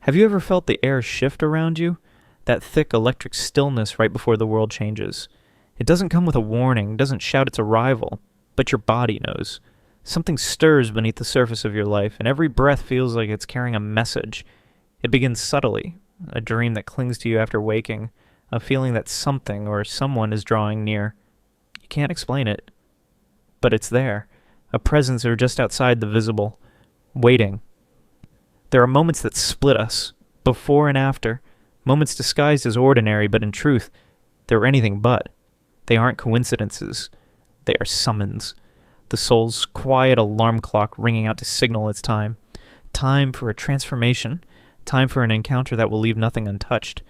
Have you ever felt the air shift around you? That thick electric stillness right before the world changes. It doesn't come with a warning, doesn't shout its arrival, but your body knows. Something stirs beneath the surface of your life, and every breath feels like it's carrying a message. It begins subtly, a dream that clings to you after waking, a feeling that something or someone is drawing near. You can't explain it, but it's there, a presence or just outside the visible, waiting. There are moments that split us, before and after, moments disguised as ordinary, but in truth, they're anything but. They aren't coincidences. They are summons. The soul's quiet alarm clock ringing out to signal it's time. Time for a transformation. Time for an encounter that will leave nothing untouched.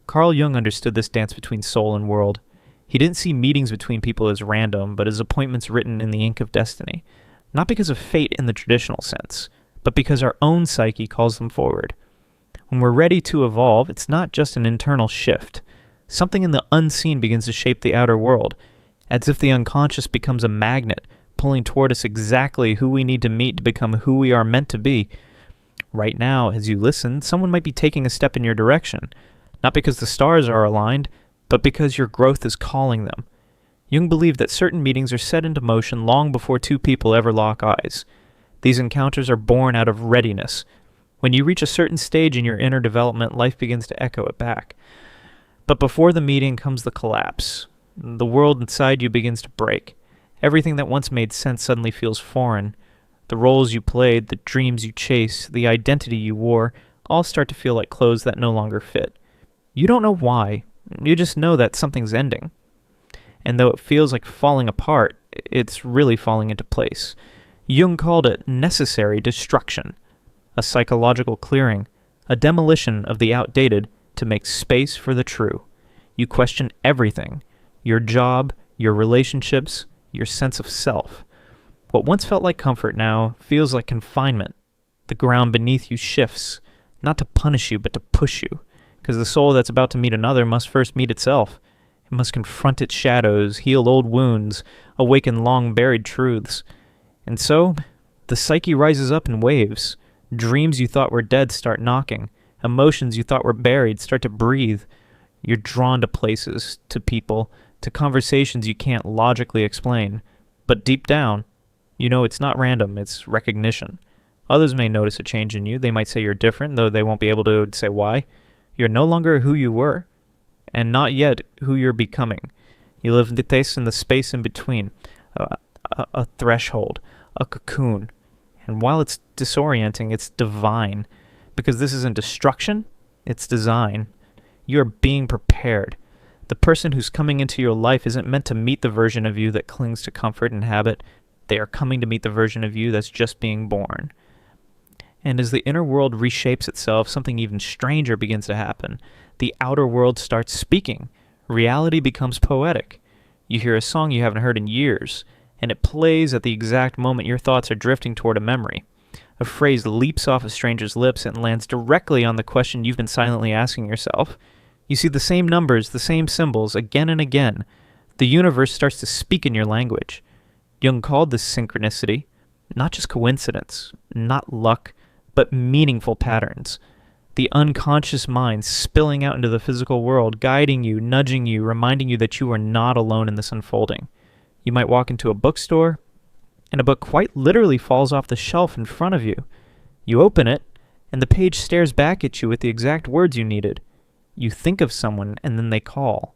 Carl Jung understood this dance between soul and world. He didn't see meetings between people as random, but as appointments written in the ink of destiny. Not because of fate in the traditional sense, but because our own psyche calls them forward. When we're ready to evolve, it's not just an internal shift. Something in the unseen begins to shape the outer world, as if the unconscious becomes a magnet, pulling toward us exactly who we need to meet to become who we are meant to be. Right now, as you listen, someone might be taking a step in your direction, not because the stars are aligned, but because your growth is calling them. Jung believed that certain meetings are set into motion long before two people ever lock eyes. These encounters are born out of readiness. When you reach a certain stage in your inner development, life begins to echo it back. But before the meeting comes the collapse. The world inside you begins to break. Everything that once made sense suddenly feels foreign. The roles you played, the dreams you chased, the identity you wore, all start to feel like clothes that no longer fit. You don't know why. You just know that something's ending. And though it feels like falling apart, it's really falling into place. Jung called it necessary destruction, a psychological clearing, a demolition of the outdated to make space for the true. You question everything, your job, your relationships, your sense of self. What once felt like comfort now feels like confinement. The ground beneath you shifts, not to punish you, but to push you, because the soul that's about to meet another must first meet itself. It must confront its shadows, heal old wounds, awaken long-buried truths. And so, the psyche rises up in waves. Dreams you thought were dead start knocking. Emotions you thought were buried start to breathe. You're drawn to places, to people, to conversations you can't logically explain. But deep down, you know it's not random, it's recognition. Others may notice a change in you. They might say you're different, though they won't be able to say why. You're no longer who you were, and not yet who you're becoming. You live in the space in between, a threshold, a cocoon. And while it's disorienting, it's divine. Because this isn't destruction, it's design. You're being prepared. The person who's coming into your life isn't meant to meet the version of you that clings to comfort and habit. They are coming to meet the version of you that's just being born. And as the inner world reshapes itself, something even stranger begins to happen. The outer world starts speaking. Reality becomes poetic. You hear a song you haven't heard in years, and it plays at the exact moment your thoughts are drifting toward a memory. A phrase leaps off a stranger's lips and lands directly on the question you've been silently asking yourself. You see the same numbers, the same symbols, again and again. The universe starts to speak in your language. Jung called this synchronicity, not just coincidence, not luck, but meaningful patterns. The unconscious mind spilling out into the physical world, guiding you, nudging you, reminding you that you are not alone in this unfolding. You might walk into a bookstore, and a book quite literally falls off the shelf in front of you. You open it, and the page stares back at you with the exact words you needed. You think of someone, and then they call.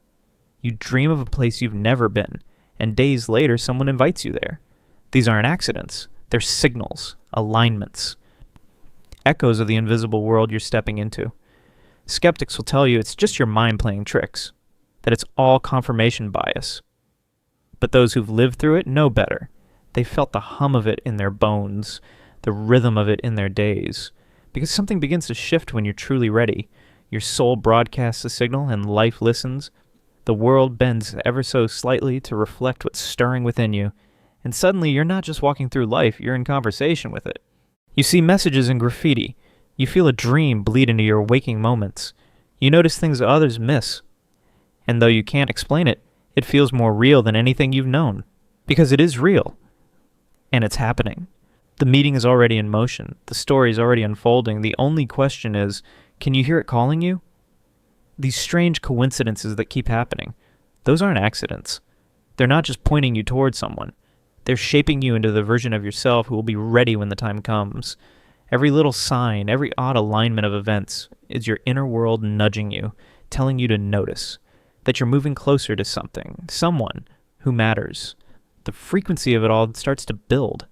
You dream of a place you've never been, and days later someone invites you there. These aren't accidents. They're signals, alignments, echoes of the invisible world you're stepping into. Skeptics will tell you it's just your mind playing tricks, that it's all confirmation bias. But those who've lived through it know better. They felt the hum of it in their bones, the rhythm of it in their days. Because something begins to shift when you're truly ready. Your soul broadcasts a signal and life listens. The world bends ever so slightly to reflect what's stirring within you. And suddenly you're not just walking through life, you're in conversation with it. You see messages in graffiti. You feel a dream bleed into your waking moments. You notice things others miss. And though you can't explain it, it feels more real than anything you've known. Because it is real. And it's happening. The meeting is already in motion. The story is already unfolding. The only question is, can you hear it calling you? These strange coincidences that keep happening, those aren't accidents. They're not just pointing you towards someone. They're shaping you into the version of yourself who will be ready when the time comes. Every little sign, every odd alignment of events is your inner world nudging you, telling you to notice, that you're moving closer to something, someone who matters. The frequency of it all starts to build.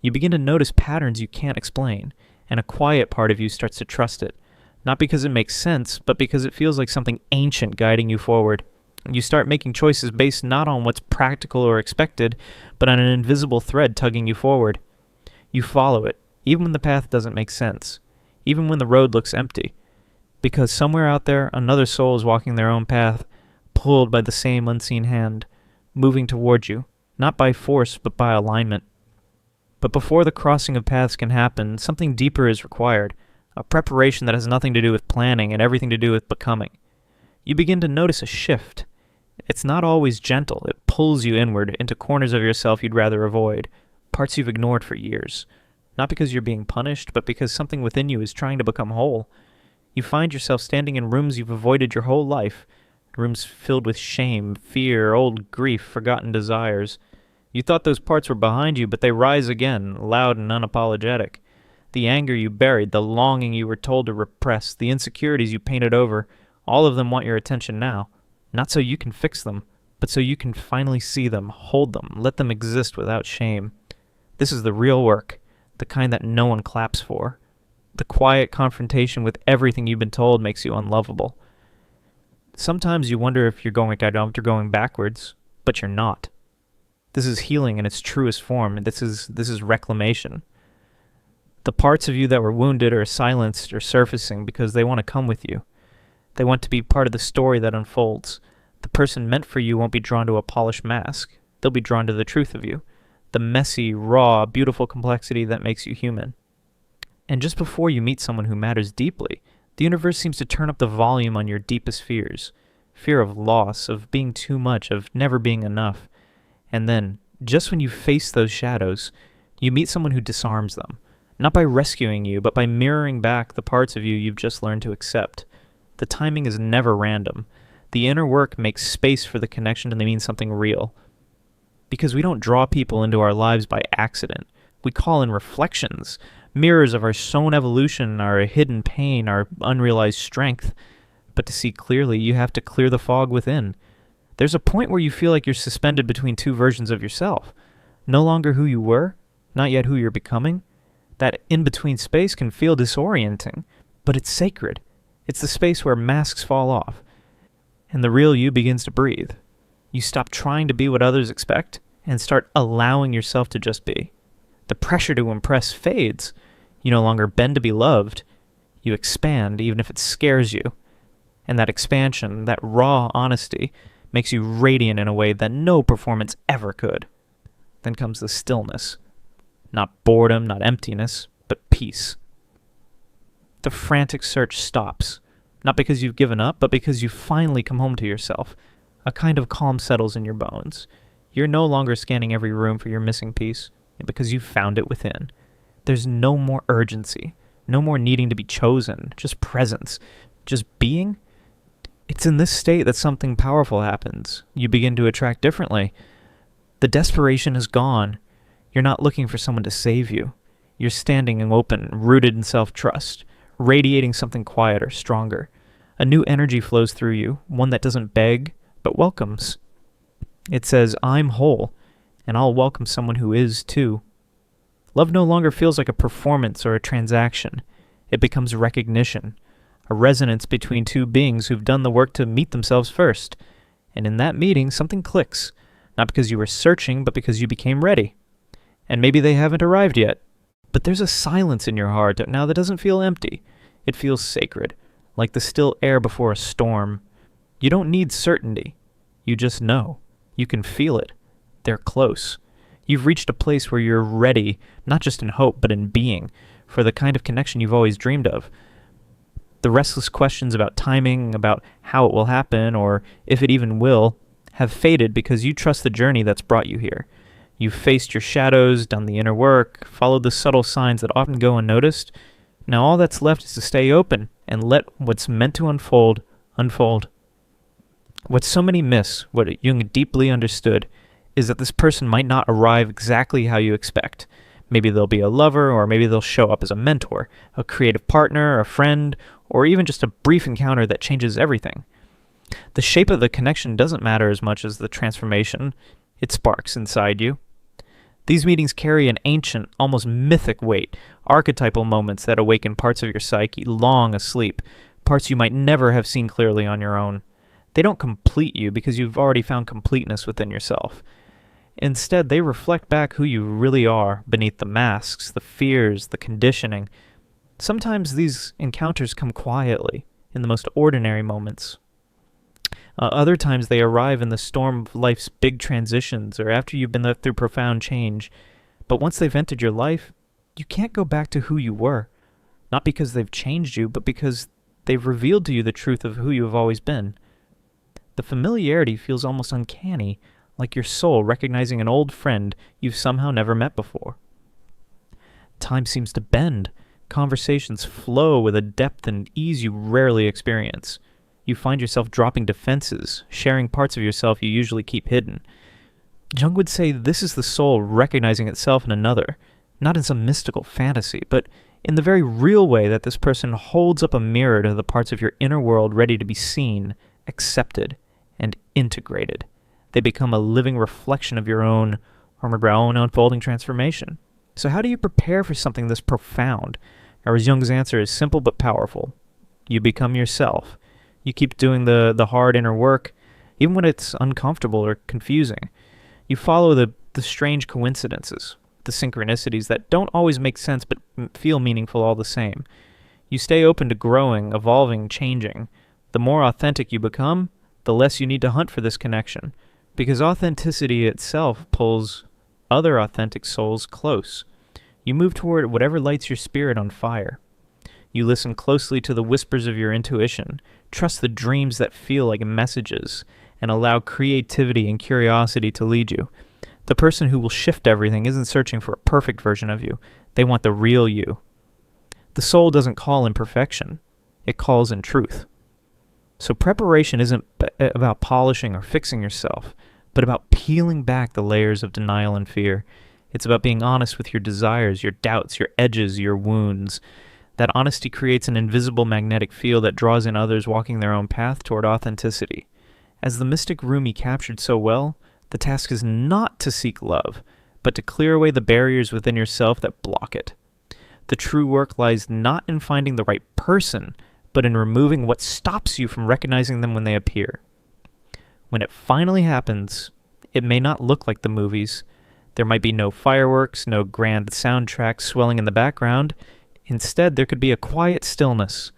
You begin to notice patterns you can't explain, and a quiet part of you starts to trust it, not because it makes sense, but because it feels like something ancient guiding you forward. You start making choices based not on what's practical or expected, but on an invisible thread tugging you forward. You follow it, even when the path doesn't make sense, even when the road looks empty, because somewhere out there, another soul is walking their own path, pulled by the same unseen hand, moving toward you, not by force, but by alignment. But before the crossing of paths can happen, something deeper is required, a preparation that has nothing to do with planning and everything to do with becoming. You begin to notice a shift. It's not always gentle. It pulls you inward into corners of yourself you'd rather avoid, parts you've ignored for years. Not because you're being punished, but because something within you is trying to become whole. You find yourself standing in rooms you've avoided your whole life, rooms filled with shame, fear, old grief, forgotten desires. You thought those parts were behind you, but they rise again, loud and unapologetic. The anger you buried, the longing you were told to repress, the insecurities you painted over, all of them want your attention now. Not so you can fix them, but so you can finally see them, hold them, let them exist without shame. This is the real work, the kind that no one claps for. The quiet confrontation with everything you've been told makes you unlovable. Sometimes you wonder if you're going backwards, but you're not. This is healing in its truest form. This is reclamation. The parts of you that were wounded or silenced are surfacing because they want to come with you. They want to be part of the story that unfolds. The person meant for you won't be drawn to a polished mask. They'll be drawn to the truth of you, the messy, raw, beautiful complexity that makes you human. And just before you meet someone who matters deeply, the universe seems to turn up the volume on your deepest fears. Fear of loss, of being too much, of never being enough. And then, just when you face those shadows, you meet someone who disarms them. Not by rescuing you, but by mirroring back the parts of you you've just learned to accept. The timing is never random. The inner work makes space for the connection to mean something real. Because we don't draw people into our lives by accident. We call in reflections, mirrors of our sown evolution, our hidden pain, our unrealized strength. But to see clearly, you have to clear the fog within. There's a point where you feel like you're suspended between two versions of yourself. No longer who you were, not yet who you're becoming. That in-between space can feel disorienting, but it's sacred. It's the space where masks fall off, and the real you begins to breathe. You stop trying to be what others expect, and start allowing yourself to just be. The pressure to impress fades. You no longer bend to be loved. You expand, even if it scares you. And that expansion, that raw honesty, makes you radiant in a way that no performance ever could. Then comes the stillness. Not boredom, not emptiness, but peace. The frantic search stops, not because you've given up, but because you've finally come home to yourself. A kind of calm settles in your bones. You're no longer scanning every room for your missing piece, because you've found it within. There's no more urgency, no more needing to be chosen, just presence, just being. It's in this state that something powerful happens. You begin to attract differently. The desperation is gone. You're not looking for someone to save you. You're standing and open, rooted in self-trust, radiating something quieter, stronger. A new energy flows through you, one that doesn't beg, but welcomes. It says, I'm whole, and I'll welcome someone who is too. Love no longer feels like a performance or a transaction. It becomes recognition, a resonance between two beings who've done the work to meet themselves first. And in that meeting, something clicks, not because you were searching, but because you became ready. And maybe they haven't arrived yet, but there's a silence in your heart now that doesn't feel empty. It feels sacred, like the still air before a storm. You don't need certainty. You just know. You can feel it. They're close. You've reached a place where you're ready, not just in hope, but in being, for the kind of connection you've always dreamed of. The restless questions about timing, about how it will happen, or if it even will, have faded because you trust the journey that's brought you here. You've faced your shadows, done the inner work, followed the subtle signs that often go unnoticed. Now all that's left is to stay open and let what's meant to unfold, unfold. What so many miss, what Jung deeply understood, is that this person might not arrive exactly how you expect. Maybe they'll be a lover, or maybe they'll show up as a mentor, a creative partner, a friend, or even just a brief encounter that changes everything. The shape of the connection doesn't matter as much as the transformation it sparks inside you. These meetings carry an ancient, almost mythic weight, archetypal moments that awaken parts of your psyche long asleep, parts you might never have seen clearly on your own. They don't complete you because you've already found completeness within yourself. Instead, they reflect back who you really are beneath the masks, the fears, the conditioning. Sometimes these encounters come quietly, in the most ordinary moments. Other times they arrive in the storm of life's big transitions or after you've been through profound change. But once they've entered your life, you can't go back to who you were. Not because they've changed you, but because they've revealed to you the truth of who you have always been. The familiarity feels almost uncanny, like your soul recognizing an old friend you've somehow never met before. Time seems to bend. Conversations flow with a depth and ease you rarely experience. You find yourself dropping defenses, sharing parts of yourself you usually keep hidden. Jung would say this is the soul recognizing itself in another, not in some mystical fantasy, but in the very real way that this person holds up a mirror to the parts of your inner world ready to be seen, accepted, and integrated. They become a living reflection of your own unfolding transformation. So how do you prepare for something this profound? Or as Jung's answer is simple but powerful. You become yourself. You keep doing the hard inner work, even when it's uncomfortable or confusing. You follow the strange coincidences, the synchronicities that don't always make sense but feel meaningful all the same. You stay open to growing, evolving, changing. The more authentic you become, the less you need to hunt for this connection, because authenticity itself pulls other authentic souls close. You move toward whatever lights your spirit on fire. You listen closely to the whispers of your intuition, trust the dreams that feel like messages, and allow creativity and curiosity to lead you. The person who will shift everything isn't searching for a perfect version of you. They want the real you. The soul doesn't call in perfection. It calls in truth. So preparation isn't about polishing or fixing yourself, but about peeling back the layers of denial and fear. It's about being honest with your desires, your doubts, your edges, your wounds. That honesty creates an invisible magnetic field that draws in others walking their own path toward authenticity. As the mystic Rumi captured so well, the task is not to seek love, but to clear away the barriers within yourself that block it. The true work lies not in finding the right person, but in removing what stops you from recognizing them when they appear. When it finally happens, it may not look like the movies. There might be no fireworks, no grand soundtrack swelling in the background. Instead, there could be a quiet stillness,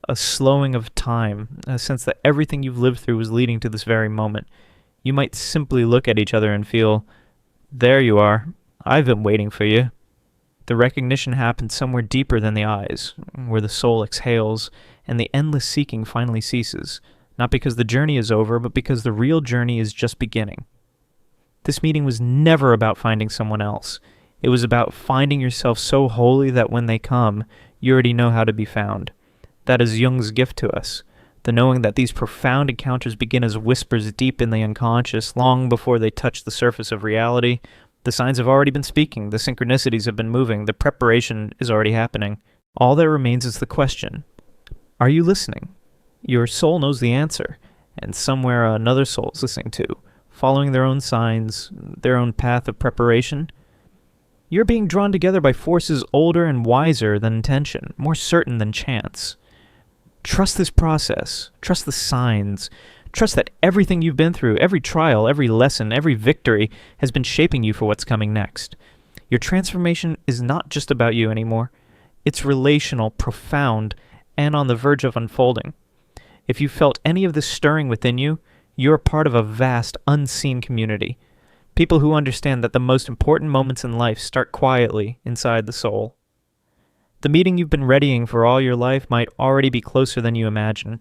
a slowing of time, a sense that everything you've lived through was leading to this very moment. You might simply look at each other and feel, there you are, I've been waiting for you. The recognition happens somewhere deeper than the eyes, where the soul exhales and the endless seeking finally ceases, not because the journey is over, but because the real journey is just beginning. This meeting was never about finding someone else. It was about finding yourself so wholly that when they come, you already know how to be found. That is Jung's gift to us, the knowing that these profound encounters begin as whispers deep in the unconscious, long before they touch the surface of reality. The signs have already been speaking, the synchronicities have been moving, the preparation is already happening. All that remains is the question. Are you listening? Your soul knows the answer, and somewhere another soul is listening too, following their own signs, their own path of preparation. You're being drawn together by forces older and wiser than intention, more certain than chance. Trust this process. Trust the signs. Trust that everything you've been through, every trial, every lesson, every victory has been shaping you for what's coming next. Your transformation is not just about you anymore. It's relational, profound, and on the verge of unfolding. If you felt any of this stirring within you, you're part of a vast, unseen community. People who understand that the most important moments in life start quietly inside the soul. The meeting you've been readying for all your life might already be closer than you imagine.